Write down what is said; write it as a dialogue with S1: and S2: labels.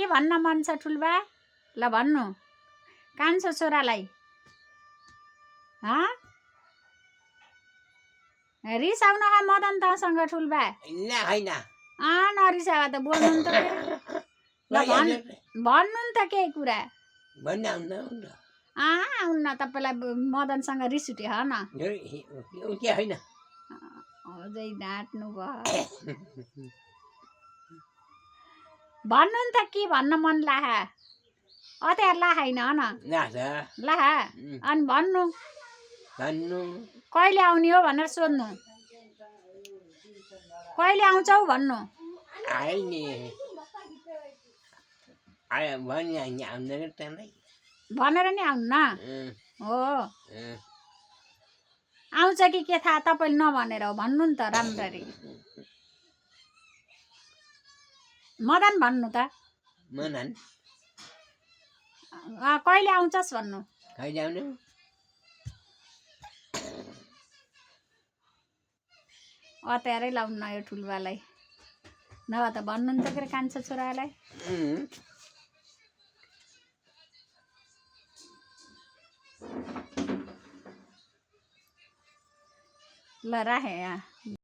S1: के भन्न मन छ ठुल्बा? ल भन्नु कान्छो छोरालाई। रिसाउन मदन तसँग ठुल्बा? नरिसावा त बोल्नु नि त फेरि। ल भन्नु नि त केही कुरा। आउन्न तपाईँलाई मदनसँग रिस उठ्यो न? अझै डाँट्नु भयो। भन्नु नि त के भन्न मन लाहा? अत्यार लाहा होइन न? लाहा अनि भन्नु कहिले आउने हो भनेर सोध्नु। कहिले आउँछौ भन्नु। भनेर नि आउन्न हो? आउँछ कि के थाहा तपाईँले नभनेर हो? भन्नु नि त राम्ररी। मदन भन्नु त। कहिले आउँछस् भन्नु। अत्यारै लाउनु यो ठुल्बालाई। नभए त भन्नु नि त फेरि कान्छो छोरालाई। ल राखेँ यहाँ।